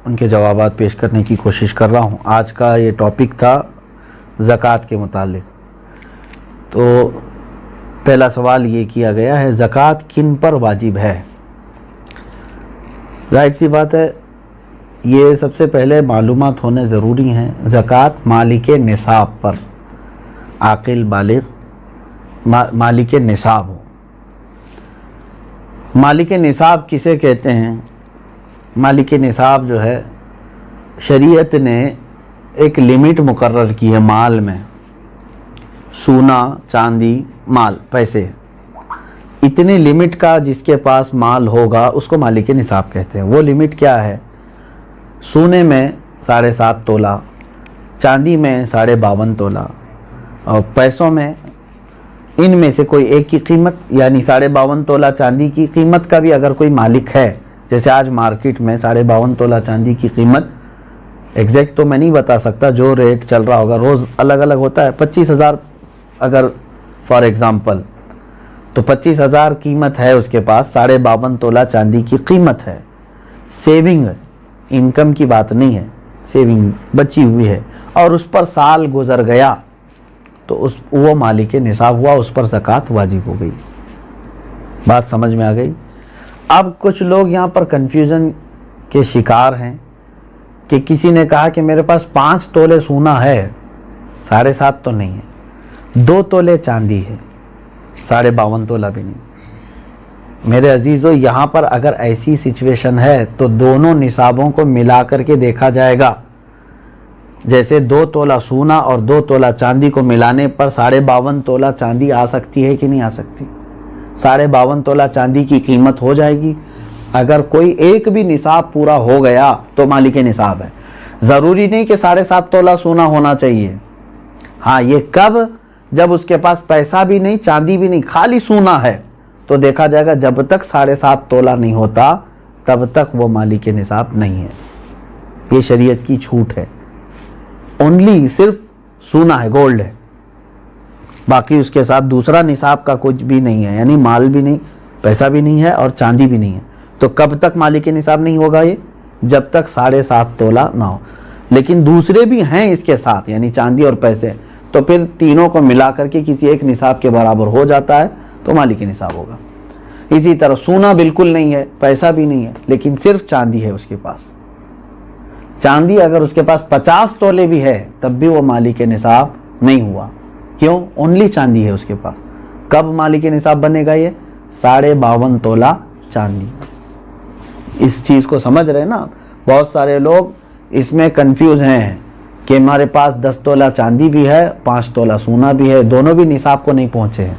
ان کے جوابات پیش کرنے کی کوشش کر رہا ہوں۔ آج کا یہ ٹاپک تھا زکوٰۃ کے متعلق۔ تو پہلا سوال یہ کیا گیا ہے، زکوٰۃ کن پر واجب ہے؟ ظاہر سی بات ہے، یہ سب سے پہلے معلومات ہونے ضروری ہیں۔ زکوٰۃ مالک نصاب پر، عاقل بالغ مالک نصاب ہو۔ مالک نصاب کسے کہتے ہیں؟ مالک نصاب جو ہے، شریعت نے ایک لمٹ مقرر کی ہے مال میں، سونا، چاندی، مال، پیسے، اتنے لمٹ کا جس کے پاس مال ہوگا اس کو مالک نصاب کہتے ہیں۔ وہ لمٹ کیا ہے؟ سونے میں 7.5 تولہ، چاندی میں 52.5 تولہ، اور پیسوں میں ان میں سے کوئی ایک کی قیمت، یعنی 52.5 تولہ چاندی کی قیمت کا بھی اگر کوئی مالک ہے، جیسے آج مارکیٹ میں 52.5 تولہ چاندی کی قیمت ایگزیکٹ تو میں نہیں بتا سکتا، جو ریٹ چل رہا ہوگا روز الگ الگ ہوتا ہے، 25,000 اگر فار ایگزامپل، تو 25,000 قیمت ہے اس کے پاس، 52.5 تولہ چاندی کی قیمت ہے۔ سیونگ ہے، انکم کی بات نہیں ہے، سیونگ بچی ہوئی ہے، اور اس پر سال گزر گیا تو وہ مالک نصاب ہوا، اس پر زکوٰۃ واجب ہو گئی۔ بات سمجھ میں آ گئی؟ اب کچھ لوگ یہاں پر کنفیوژن کے شکار ہیں کہ کسی نے کہا کہ میرے پاس 5 تولے سونا ہے، 7.5 تو نہیں ہے، 2 تولے چاندی ہے، 52.5 تولہ بھی نہیں۔ میرے عزیزو، یہاں پر اگر ایسی سچویشن ہے تو دونوں نصابوں کو ملا کر کے دیکھا جائے گا۔ جیسے 2 تولہ سونا اور 2 تولہ چاندی کو ملانے پر 52.5 تولہ چاندی آ سکتی ہے کہ نہیں آ سکتی؟ 52.5 تولہ چاندی کی قیمت ہو جائے گی۔ اگر کوئی ایک بھی نصاب پورا ہو گیا تو مالک نصاب ہے۔ ضروری نہیں کہ 7.5 تولہ سونا ہونا چاہیے۔ ہاں، یہ کب؟ جب اس کے پاس پیسہ بھی نہیں، چاندی بھی نہیں، خالی سونا ہے، تو دیکھا جائے گا جب تک 7.5 تولہ نہیں ہوتا تب تک وہ مالک نصاب نہیں ہے۔ یہ شریعت کی چھوٹ ہے۔ اونلی صرف سونا ہے، گولڈ ہے، باقی اس کے ساتھ دوسرا نصاب کا کچھ بھی نہیں ہے، یعنی مال بھی نہیں، پیسہ بھی نہیں ہے اور چاندی بھی نہیں ہے۔ تو کب تک مالک نصاب نہیں ہوگا یہ؟ جب تک 7.5 تولہ نہ ہو۔ لیکن دوسرے بھی ہیں اس کے ساتھ، یعنی چاندی اور پیسے، تو پھر تینوں کو ملا کر کے کسی ایک نصاب کے برابر ہو جاتا ہے تو مالک نصاب ہوگا۔ اسی طرح سونا بالکل نہیں ہے، پیسہ بھی نہیں ہے، لیکن صرف چاندی ہے اس کے پاس۔ چاندی اگر اس کے پاس 50 تولے بھی ہے تب بھی وہ مالک نصاب نہیں ہوا۔ کیوں؟ اونلی چاندی ہے اس کے پاس۔ کب مالک نصاب بنے گا یہ؟ 52.5 تولہ چاندی۔ اس چیز کو سمجھ رہے نا؟ بہت سارے لوگ اس میں کنفیوز ہیں کہ ہمارے پاس 10 تولہ چاندی بھی ہے، 5 تولہ سونا بھی ہے، دونوں بھی نصاب کو نہیں پہنچے ہیں،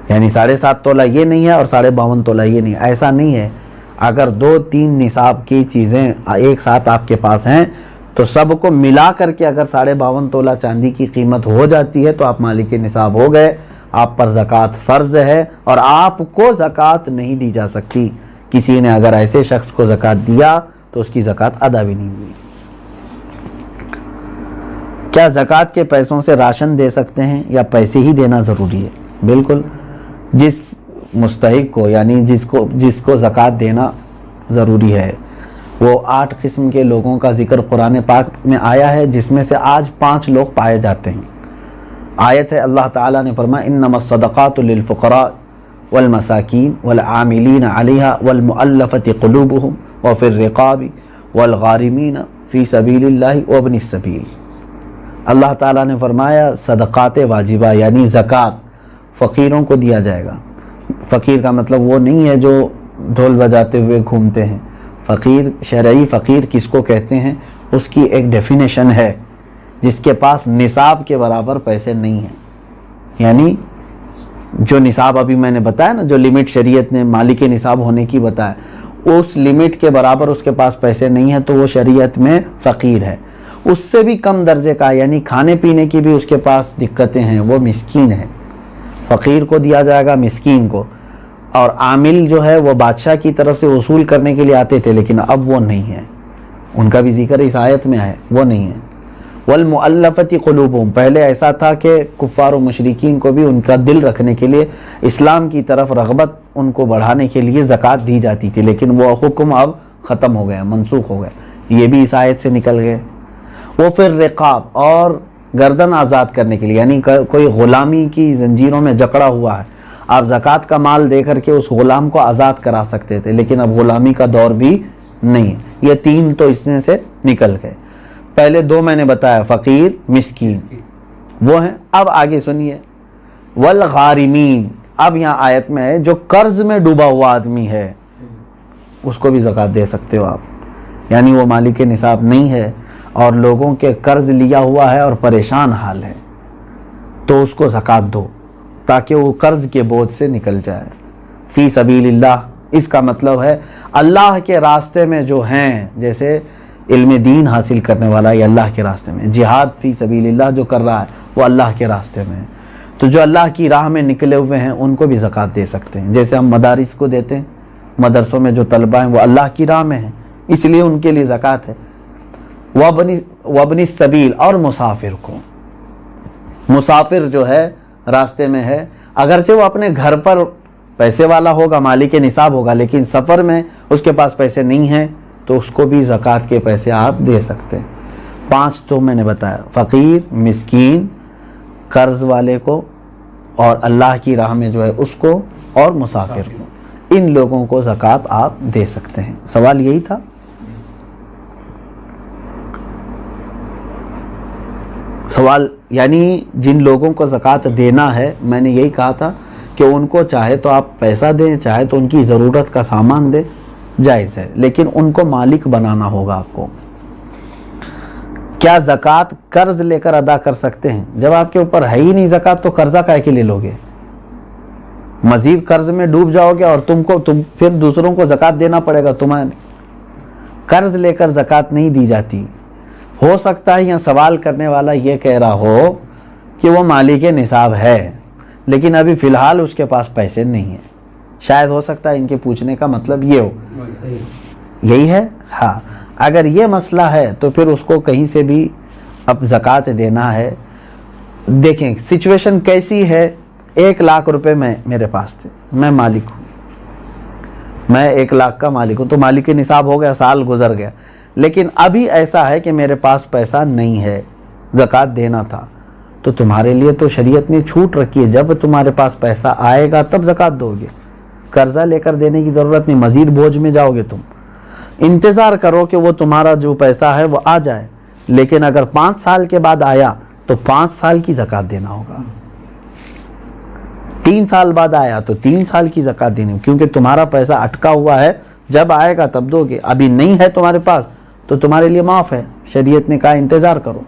یعنی 7.5 تولہ یہ نہیں ہے اور 52.5 تولہ یہ نہیں ہے۔ ایسا نہیں ہے۔ اگر 2-3 نصاب کی چیزیں ایک ساتھ آپ کے پاس ہیں تو سب کو ملا کر کے اگر 52.5 تولہ چاندی کی قیمت ہو جاتی ہے تو آپ مالک نصاب ہو گئے، آپ پر زکوٰۃ فرض ہے، اور آپ کو زکوٰۃ نہیں دی جا سکتی۔ کسی نے اگر ایسے شخص کو زکوٰۃ دیا تو اس کی زکوٰۃ ادا بھی نہیں ہوئی۔ کیا زکوٰۃ کے پیسوں سے راشن دے سکتے ہیں یا پیسے ہی دینا ضروری ہے؟ بالکل، جس مستحق کو، یعنی جس کو زکوٰۃ دینا ضروری ہے، وہ 8 قسم کے لوگوں کا ذکر قرآن پاک میں آیا ہے، جس میں سے آج 5 لوگ پائے جاتے ہیں۔ آیت ہے، اللہ تعالیٰ نے فرمایا انما الصدقات للفقراء والمساکین والعاملین علیہا والمؤلفۃ قلوبہم وفی الرقاب والغارمین فی سبیل اللہ وابن السبیل۔ اللہ تعالیٰ نے فرمایا صدقات واجبہ یعنی زکوٰۃ فقیروں کو دیا جائے گا۔ فقیر کا مطلب وہ نہیں ہے جو ڈھول بجاتے ہوئے گھومتے ہیں۔ فقیر، شرعی فقیر کس کو کہتے ہیں، اس کی ایک ڈیفینیشن ہے، جس کے پاس نصاب کے برابر پیسے نہیں ہیں۔ یعنی جو نصاب ابھی میں نے بتایا نا، جو لمٹ شریعت نے مالک نصاب ہونے کی بتایا، اس لمٹ کے برابر اس کے پاس پیسے نہیں ہیں تو وہ شریعت میں فقیر ہے۔ اس سے بھی کم درجے کا، یعنی کھانے پینے کی بھی اس کے پاس دقتیں ہیں، وہ مسکین ہے۔ فقیر کو دیا جائے گا، مسکین کو۔ اور عامل جو ہے وہ بادشاہ کی طرف سے وصول کرنے کے لیے آتے تھے، لیکن اب وہ نہیں ہے، ان کا بھی ذکر اس آیت میں ہے، وہ نہیں ہے۔ والمؤلفۃ قلوبہم، پہلے ایسا تھا کہ کفار و مشرکین کو بھی ان کا دل رکھنے کے لیے، اسلام کی طرف رغبت ان کو بڑھانے کے لیے زکوٰۃ دی جاتی تھی، لیکن وہ حکم اب ختم ہو گئے, منسوخ ہو گئے, یہ بھی اس آیت سے نکل گئے. وہ پھر رقاب اور گردن آزاد کرنے کے لیے, یعنی کوئی غلامی کی زنجیروں میں جکڑا ہوا ہے, آپ زکوٰۃ کا مال دے کر کے اس غلام کو آزاد کرا سکتے تھے, لیکن اب غلامی کا دور بھی نہیں ہے. یہ 3 تو اس میں سے نکل گئے. پہلے 2 میں نے بتایا, فقیر, مسکین, وہ ہیں. اب آگے سنیے, والغارمین. اب یہاں آیت میں ہے جو قرض میں ڈوبا ہوا آدمی ہے اس کو بھی زکوٰۃ دے سکتے ہو آپ, یعنی وہ مالک نصاب نہیں ہے اور لوگوں کے قرض لیا ہوا ہے اور پریشان حال ہے, تو اس کو زکوٰۃ دو تاکہ وہ قرض کے بوجھ سے نکل جائے. فی سبیل اللہ, اس کا مطلب ہے اللہ کے راستے میں جو ہیں, جیسے علم دین حاصل کرنے والا یہ اللہ کے راستے میں, جہاد فی سبیل اللہ جو کر رہا ہے وہ اللہ کے راستے میں ہے, تو جو اللہ کی راہ میں نکلے ہوئے ہیں ان کو بھی زکوٰۃ دے سکتے ہیں. جیسے ہم مدارس کو دیتے ہیں, مدرسوں میں جو طلبہ ہیں وہ اللہ کی راہ میں ہیں, اس لیے ان کے لیے زکوٰۃ ہے. وابن السبیل, اور مسافر کو, مسافر جو ہے راستے میں ہے, اگرچہ وہ اپنے گھر پر پیسے والا ہوگا, مالک نصاب ہوگا, لیکن سفر میں اس کے پاس پیسے نہیں ہیں تو اس کو بھی زکوٰۃ کے پیسے آپ دے سکتے ہیں. 5 تو میں نے بتایا, فقیر, مسکین, قرض والے کو, اور اللہ کی راہ میں جو ہے اس کو, اور مسافر کو. ان لوگوں کو زکوٰۃ آپ دے سکتے ہیں. سوال یہی تھا. سوال یعنی جن لوگوں کو زکوٰۃ دینا ہے, میں نے یہی کہا تھا کہ ان کو چاہے تو آپ پیسہ دیں, چاہے تو ان کی ضرورت کا سامان دیں, جائز ہے, لیکن ان کو مالک بنانا ہوگا آپ کو. کیا زکوٰۃ قرض لے کر ادا کر سکتے ہیں؟ جب آپ کے اوپر ہے ہی نہیں زکوٰۃ تو قرضہ کائے کے لے لوگے؟ مزید قرض میں ڈوب جاؤ گے اور تم پھر دوسروں کو زکوٰۃ دینا پڑے گا تمہیں. قرض لے کر زکوٰۃ نہیں دی جاتی. ہو سکتا ہے یہاں سوال کرنے والا یہ کہہ رہا ہو کہ وہ مالک نصاب ہے لیکن ابھی فی الحال اس کے پاس پیسے نہیں ہیں. شاید ہو سکتا ہے ان کے پوچھنے کا مطلب یہ ہو. یہی ہے. ہاں, اگر یہ مسئلہ ہے تو پھر اس کو کہیں سے بھی اب زکوٰۃ دینا ہے. دیکھیں سچویشن کیسی ہے. 1 لاکھ روپے میرے پاس تھے, میں مالک ہوں, میں 1 لاکھ کا مالک ہوں, تو مالک نصاب ہو گیا, سال گزر گیا, لیکن ابھی ایسا ہے کہ میرے پاس پیسہ نہیں ہے, زکوٰۃ دینا تھا. تو تمہارے لیے تو شریعت نے چھوٹ رکھی ہے, جب تمہارے پاس پیسہ آئے گا تب زکوٰۃ دو گے. قرضہ لے کر دینے کی ضرورت نہیں, مزید بوجھ میں جاؤ گے تم. انتظار کرو کہ وہ تمہارا جو پیسہ ہے وہ آ جائے, لیکن اگر 5 سال کے بعد آیا تو 5 سال کی زکوٰۃ دینا ہوگا. 3 سال بعد آیا تو 3 سال کی زکوٰۃ دینی ہوگی, کیونکہ تمہارا پیسہ اٹکا ہوا ہے, جب آئے گا تب دو گے. ابھی نہیں ہے تمہارے پاس تو تمہارے لیے معاف ہے, شریعت نے کہا انتظار کرو.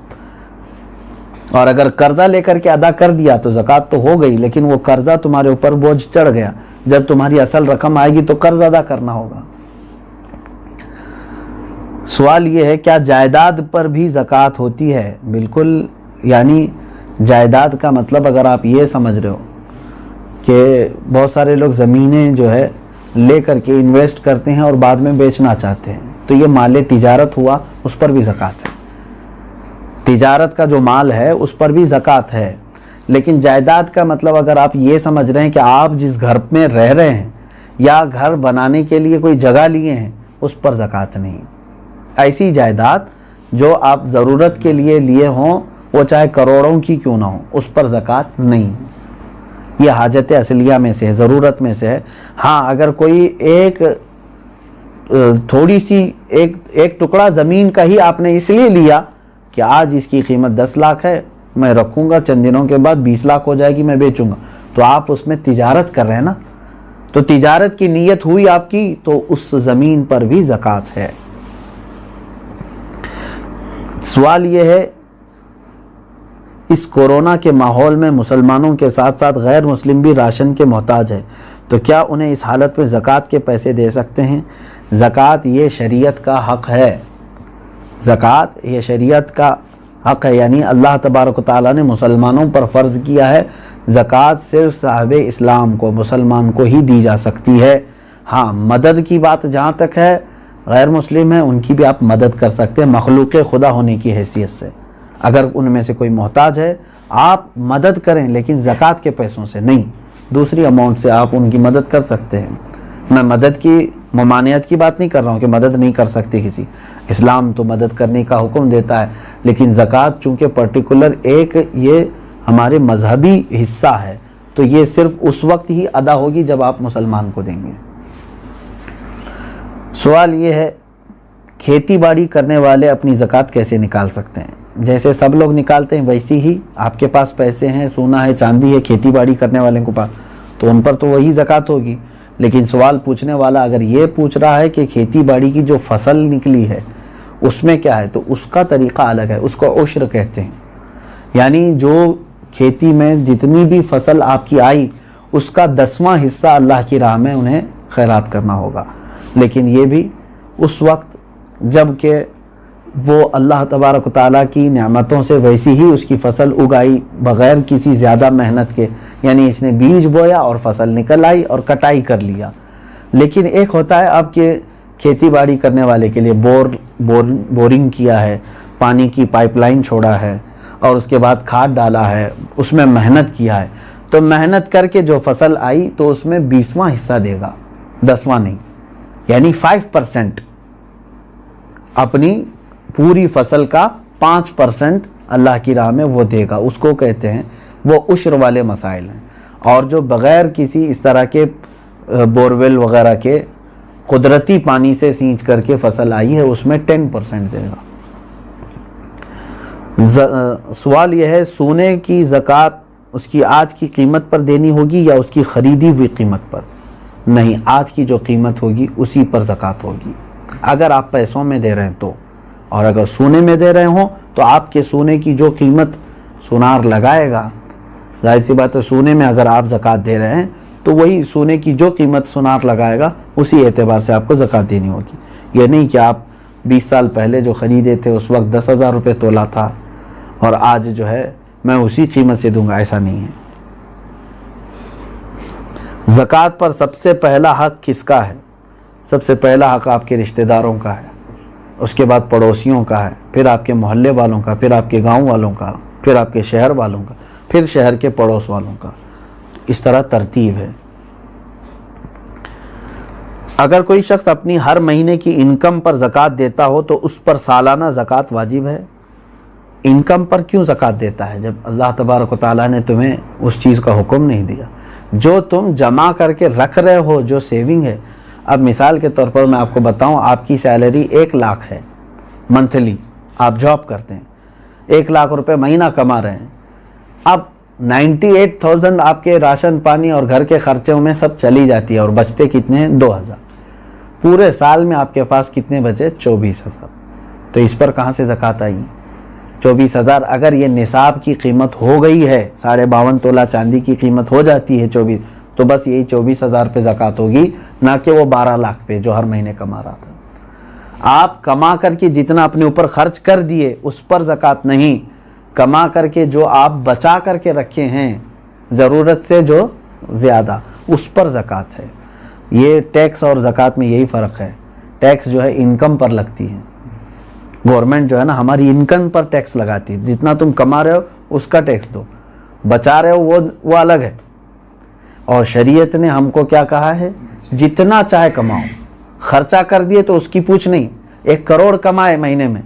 اور اگر قرضہ لے کر کے ادا کر دیا تو زکوٰۃ تو ہو گئی, لیکن وہ قرضہ تمہارے اوپر بوجھ چڑھ گیا. جب تمہاری اصل رقم آئے گی تو قرض ادا کرنا ہوگا. سوال یہ ہے کیا جائیداد پر بھی زکوٰۃ ہوتی ہے؟ بالکل, یعنی جائیداد کا مطلب اگر آپ یہ سمجھ رہے ہو کہ بہت سارے لوگ زمینیں جو ہے لے کر کے انویسٹ کرتے ہیں اور بعد میں بیچنا چاہتے ہیں, تو یہ مال تجارت ہوا, اس پر بھی زکوٰۃ ہے. تجارت کا جو مال ہے اس پر بھی زکوٰۃ ہے. لیکن جائیداد کا مطلب اگر آپ یہ سمجھ رہے ہیں کہ آپ جس گھر میں رہ رہے ہیں یا گھر بنانے کے لیے کوئی جگہ لیے ہیں, اس پر زکوٰۃ نہیں. ایسی جائیداد جو آپ ضرورت کے لیے لیے ہوں, وہ چاہے کروڑوں کی کیوں نہ ہو, اس پر زکوٰۃ نہیں. یہ حاجت اصلیہ میں سے ہے, ضرورت میں سے ہے. ہاں, اگر کوئی ایک تھوڑی سی ایک ٹکڑا زمین کا ہی آپ نے اس لیے لیا کہ آج اس کی قیمت 10 لاکھ ہے, میں رکھوں گا, چند دنوں کے بعد 20 لاکھ ہو جائے گی, میں بیچوں گا, تو آپ اس میں تجارت کر رہے ہیں نا, تو تجارت کی نیت ہوئی آپ کی, تو اس زمین پر بھی زکوٰۃ ہے. سوال یہ ہے اس کورونا کے ماحول میں مسلمانوں کے ساتھ ساتھ غیر مسلم بھی راشن کے محتاج ہے, تو کیا انہیں اس حالت میں زکوٰۃ کے پیسے دے سکتے ہیں؟ زکوٰۃ یہ شریعت کا حق ہے. زکوٰۃ یہ شریعت کا حق ہے, یعنی اللہ تبارک و تعالیٰ نے مسلمانوں پر فرض کیا ہے. زکوٰۃ صرف صاحب اسلام کو, مسلمان کو ہی دی جا سکتی ہے. ہاں, مدد کی بات جہاں تک ہے, غیر مسلم ہیں ان کی بھی آپ مدد کر سکتے ہیں مخلوق خدا ہونے کی حیثیت سے. اگر ان میں سے کوئی محتاج ہے آپ مدد کریں, لیکن زکوٰۃ کے پیسوں سے نہیں, دوسری اماؤنٹ سے آپ ان کی مدد کر سکتے ہیں. میں مدد کی ممانعت کی بات نہیں کر رہا ہوں کہ مدد نہیں کر سکتے کسی، اسلام تو مدد کرنے کا حکم دیتا ہے، لیکن زکوٰۃ چونکہ پرٹیکولر ایک یہ ہمارے مذہبی حصہ ہے، تو یہ صرف اس وقت ہی ادا ہوگی جب آپ مسلمان کو دیں گے۔ سوال یہ ہے کھیتی باڑی کرنے والے اپنی زکوٰۃ کیسے نکال سکتے ہیں؟ جیسے سب لوگ نکالتے ہیں ویسی ہی آپ کے پاس پیسے ہیں، سونا ہے، چاندی ہے، کھیتی باڑی کرنے والے کے پاس، تو ان پر تو وہی زکوٰۃ ہوگی۔ لیکن سوال پوچھنے والا اگر یہ پوچھ رہا ہے کہ کھیتی باڑی کی جو فصل نکلی ہے اس میں کیا ہے، تو اس کا طریقہ الگ ہے، اس کو عشر کہتے ہیں۔ یعنی جو کھیتی میں جتنی بھی فصل آپ کی آئی اس کا 10واں حصہ اللہ کی راہ میں انہیں خیرات کرنا ہوگا، لیکن یہ بھی اس وقت جب کہ وہ اللہ تبارک و تعالیٰ کی نعمتوں سے ویسی ہی اس کی فصل اگائی بغیر کسی زیادہ محنت کے، یعنی اس نے بیج بویا اور فصل نکل آئی اور کٹائی کر لیا۔ لیکن ایک ہوتا ہے آپ کے کھیتی باڑی کرنے والے کے لیے بورنگ کیا ہے، پانی کی پائپ لائن چھوڑا ہے اور اس کے بعد کھاد ڈالا ہے، اس میں محنت کیا ہے، تو محنت کر کے جو فصل آئی تو اس میں 20واں حصہ دے گا، 10واں نہیں، یعنی 5%، اپنی پوری فصل کا 5% اللہ کی راہ میں وہ دے گا، اس کو کہتے ہیں، وہ عشر والے مسائل ہیں۔ اور جو بغیر کسی اس طرح کے بورویل وغیرہ کے قدرتی پانی سے سینچ کر کے فصل آئی ہے اس میں 10% دے گا۔ سوال یہ ہے سونے کی زکوٰۃ اس کی آج کی قیمت پر دینی ہوگی یا اس کی خریدی ہوئی قیمت پر؟ نہیں، آج کی جو قیمت ہوگی اسی پر زکوٰۃ ہوگی، اگر آپ پیسوں میں دے رہے ہیں تو، اور اگر سونے میں دے رہے ہوں تو آپ کے سونے کی جو قیمت سونار لگائے گا، ظاہر سی بات ہے سونے میں اگر آپ زکوٰۃ دے رہے ہیں تو وہی سونے کی جو قیمت سونار لگائے گا اسی اعتبار سے آپ کو زکوٰۃ دینی ہوگی۔ یہ نہیں کہ آپ 20 سال پہلے جو خریدے تھے اس وقت 10,000 روپے تولہ تھا اور آج جو ہے میں اسی قیمت سے دوں گا، ایسا نہیں ہے۔ زکوٰۃ پر سب سے پہلا حق کس کا ہے؟ سب سے پہلا حق آپ کے رشتہ داروں کا ہے، اس کے بعد پڑوسیوں کا ہے، پھر آپ کے محلے والوں کا، پھر آپ کے گاؤں والوں کا، پھر آپ کے شہر والوں کا، پھر شہر کے پڑوس والوں کا، اس طرح ترتیب ہے۔ اگر کوئی شخص اپنی ہر مہینے کی انکم پر زکوٰۃ دیتا ہو تو اس پر سالانہ زکوٰۃ واجب ہے؟ انکم پر کیوں زکوٰۃ دیتا ہے جب اللہ تبارک و تعالیٰ نے تمہیں اس چیز کا حکم نہیں دیا؟ جو تم جمع کر کے رکھ رہے ہو، جو سیونگ ہے، اب مثال کے طور پر میں آپ کو بتاؤں، آپ کی سیلری 1 لاکھ ہے منتھلی، آپ جاب کرتے ہیں، 1 لاکھ روپے مہینہ کما رہے ہیں، اب 98,000 آپ کے راشن پانی اور گھر کے خرچوں میں سب چلی جاتی ہے اور بچتے کتنے ہیں؟ 2,000۔ پورے سال میں آپ کے پاس کتنے بچے؟ 24,000۔ تو اس پر کہاں سے زکوٰۃ آئی؟ 24,000 اگر یہ نصاب کی قیمت ہو گئی ہے، 52.5 تولہ چاندی کی قیمت ہو جاتی ہے 24، تو بس یہی 24,000 پہ زکوٰۃ ہوگی، نہ کہ وہ 12 لاکھ پہ جو ہر مہینے کما رہا تھا۔ آپ کما کر کے جتنا اپنے اوپر خرچ کر دیے اس پر زکوٰۃ نہیں، کما کر کے جو آپ بچا کر کے رکھے ہیں ضرورت سے جو زیادہ، اس پر زکوٰۃ ہے۔ یہ ٹیکس اور زکوٰۃ میں یہی فرق ہے، ٹیکس جو ہے انکم پر لگتی ہے، گورنمنٹ جو ہے نا ہماری انکم پر ٹیکس لگاتی ہے، جتنا تم کما رہے ہو اس کا ٹیکس دو، بچا رہے ہو وہ الگ ہے۔ اور شریعت نے ہم کو کیا کہا ہے؟ جتنا چاہے کماؤ، خرچہ کر دیے تو اس کی پوچھ نہیں۔ 1 کروڑ کمائے مہینے میں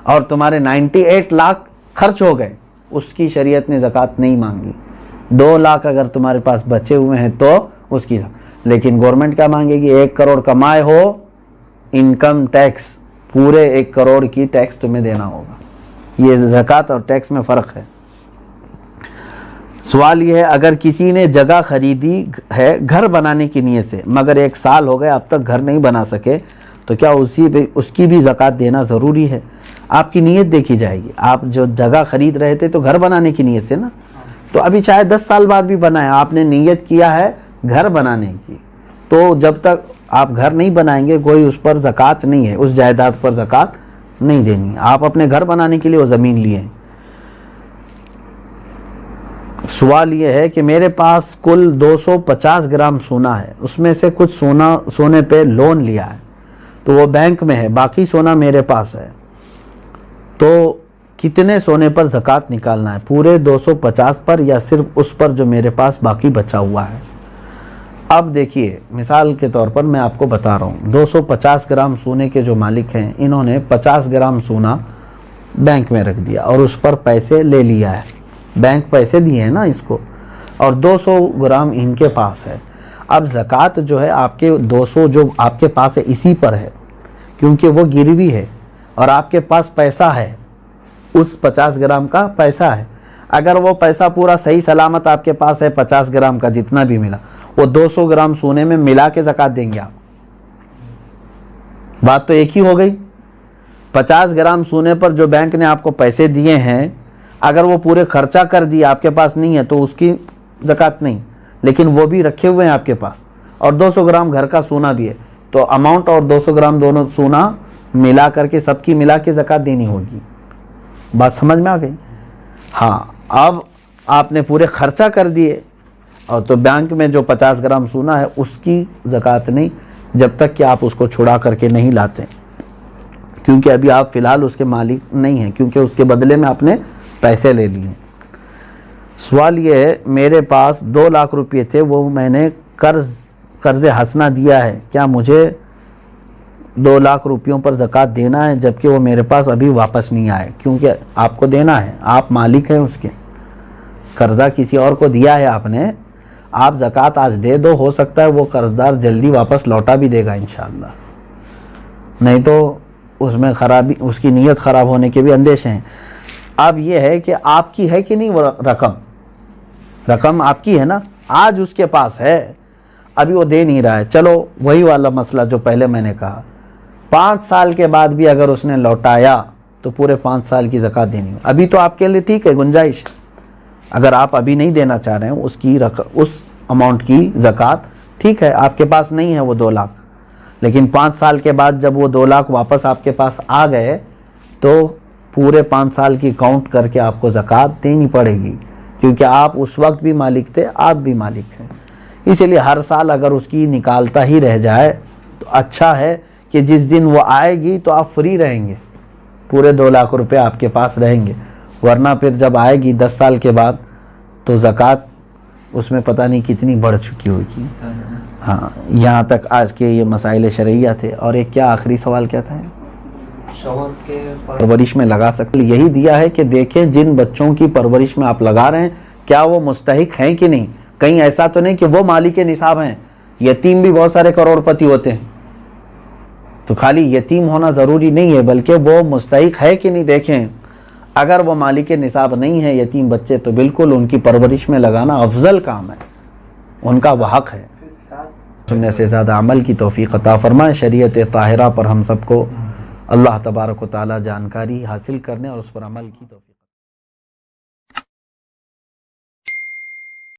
اور تمہارے 98 لاکھ خرچ ہو گئے، اس کی شریعت نے زکوٰۃ نہیں مانگی۔ 2 لاکھ اگر تمہارے پاس بچے ہوئے ہیں تو اس کی، لیکن گورنمنٹ کیا مانگے گی؟ 1 کروڑ کمائے ہو، انکم ٹیکس پورے 1 کروڑ کی ٹیکس تمہیں دینا ہوگا۔ یہ زکوٰۃ اور ٹیکس میں فرق ہے۔ سوال یہ ہے اگر کسی نے جگہ خریدی ہے گھر بنانے کی نیت سے مگر 1 سال ہو گئے اب تک گھر نہیں بنا سکے تو کیا اس کی بھی زکوٰۃ دینا ضروری ہے؟ آپ کی نیت دیکھی جائے گی۔ آپ جو جگہ خرید رہے تھے تو گھر بنانے کی نیت سے نا، تو ابھی چاہے 10 سال بعد بھی بنائیں، آپ نے نیت کیا ہے گھر بنانے کی، تو جب تک آپ گھر نہیں بنائیں گے کوئی اس پر زکوٰۃ نہیں ہے، اس جائیداد پر زکوٰۃ نہیں دینی۔ آپ اپنے گھر بنانے کے لیے وہ زمین لیے ہیں۔ سوال یہ ہے کہ میرے پاس کل 250 گرام سونا ہے، اس میں سے کچھ سونے پہ لون لیا ہے تو وہ بینک میں ہے، باقی سونا میرے پاس ہے، تو کتنے سونے پر زکوٰۃ نکالنا ہے؟ پورے 250 پر یا صرف اس پر جو میرے پاس باقی بچا ہوا ہے؟ اب دیکھیے مثال کے طور پر میں آپ کو بتا رہا ہوں، 250 گرام سونے کے جو مالک ہیں انہوں نے 50 گرام سونا بینک میں رکھ دیا اور اس پر پیسے لے لیا ہے، بینک پیسے دیے ہیں نا اس کو، اور 200 گرام ان کے پاس ہے۔ اب زکوٰۃ جو ہے آپ کے 200 جو آپ کے پاس ہے اسی پر ہے، کیونکہ وہ گروی ہے اور آپ کے پاس پیسہ ہے، اس 50 گرام کا پیسہ ہے۔ اگر وہ پیسہ پورا صحیح سلامت آپ کے پاس ہے 50 گرام کا جتنا بھی ملا، وہ 200 گرام سونے میں ملا کے زکوٰۃ دیں گے آپ۔ بات تو ایک ہی ہو گئی۔ 50 گرام سونے پر جو بینک نے آپ کو پیسے دیے ہیں، اگر وہ پورے خرچہ کر دیا آپ کے پاس نہیں ہے تو اس کی زکوٰۃ نہیں، لیکن وہ بھی رکھے ہوئے ہیں آپ کے پاس، اور 200 گرام گھر کا سونا بھی ہے، تو اماؤنٹ اور 200 گرام دونوں سونا ملا کر کے سب کی ملا کے زکوٰۃ دینی ہوگی۔ بات سمجھ میں آ گئی؟ ہاں، اب آپ نے پورے خرچہ کر دیے اور تو بینک میں جو 50 گرام سونا ہے اس کی زکوٰۃ نہیں، جب تک کہ آپ اس کو چھڑا کر کے نہیں لاتے، کیونکہ ابھی آپ فی الحال اس کے مالک نہیں ہیں، کیونکہ اس کے بدلے میں آپ نے پیسے لے لیے۔ سوال یہ ہے، میرے پاس 2 لاکھ روپے تھے، وہ میں نے قرض حسنہ دیا ہے، کیا مجھے 2 لاکھ روپیوں پر زکوٰۃ دینا ہے جبکہ وہ میرے پاس ابھی واپس نہیں آئے؟ کیونکہ آپ کو دینا ہے، آپ مالک ہیں اس کے، قرضہ کسی اور کو دیا ہے آپ نے، آپ زکوٰۃ آج دے دو، ہو سکتا ہے وہ قرضدار جلدی واپس لوٹا بھی دے گا انشاءاللہ، نہیں تو اس میں خرابی، اس کی نیت خراب ہونے کے بھی اندیشے ہیں۔ اب یہ ہے کہ آپ کی ہے کہ نہیں وہ رقم آپ کی ہے نا، آج اس کے پاس ہے، ابھی وہ دے نہیں رہا ہے، چلو وہی والا مسئلہ جو پہلے میں نے کہا، 5 سال کے بعد بھی اگر اس نے لوٹایا تو پورے 5 سال کی زکوٰۃ دینی ہو۔ ابھی تو آپ کے لیے ٹھیک ہے، گنجائش، اگر آپ ابھی نہیں دینا چاہ رہے ہیں اس اماؤنٹ کی زکوٰۃ، ٹھیک ہے، آپ کے پاس نہیں ہے وہ 2 لاکھ، لیکن 5 سال کے بعد جب وہ 2 لاکھ واپس آپ کے پاس آ گئے تو پورے 5 سال کی کاؤنٹ کر کے آپ کو زکوٰۃ دینی پڑے گی، کیونکہ آپ اس وقت بھی مالک تھے، آپ بھی مالک ہیں۔ اسی لیے ہر سال اگر اس کی نکالتا ہی رہ جائے تو اچھا ہے کہ جس دن وہ آئے گی تو آپ فری رہیں گے، پورے 2 لاکھ روپے آپ کے پاس رہیں گے، ورنہ پھر جب آئے گی 10 سال کے بعد تو زکوٰۃ اس میں پتہ نہیں کتنی بڑھ چکی ہوگی۔ ہاں، یہاں تک آج کے یہ مسائل شرعیہ تھے۔ اور ایک کیا آخری سوال کیا تھا؟ شوہر کے پرورش میں لگا سکتے، یہی دیا ہے کہ دیکھیں جن بچوں کی پرورش میں آپ لگا رہے ہیں کیا وہ مستحق ہیں کہ نہیں، کہیں ایسا تو نہیں کہ وہ مالک نصاب ہیں۔ یتیم بھی بہت سارے کروڑ پتی ہوتے ہیں، تو خالی یتیم ہونا ضروری نہیں ہے، بلکہ وہ مستحق ہے کہ نہیں دیکھیں۔ اگر وہ مالک نصاب نہیں ہے یتیم بچے تو بالکل ان کی پرورش میں لگانا افضل کام ہے، ان کا وہ حق ہے۔ سننے سے زیادہ عمل کی توفیق عطا فرمائے۔ شریعت طاہرہ پر ہم سب کو اللہ تبارک و تعالی جانکاری حاصل کرنے اور اس پر عمل کی توفیق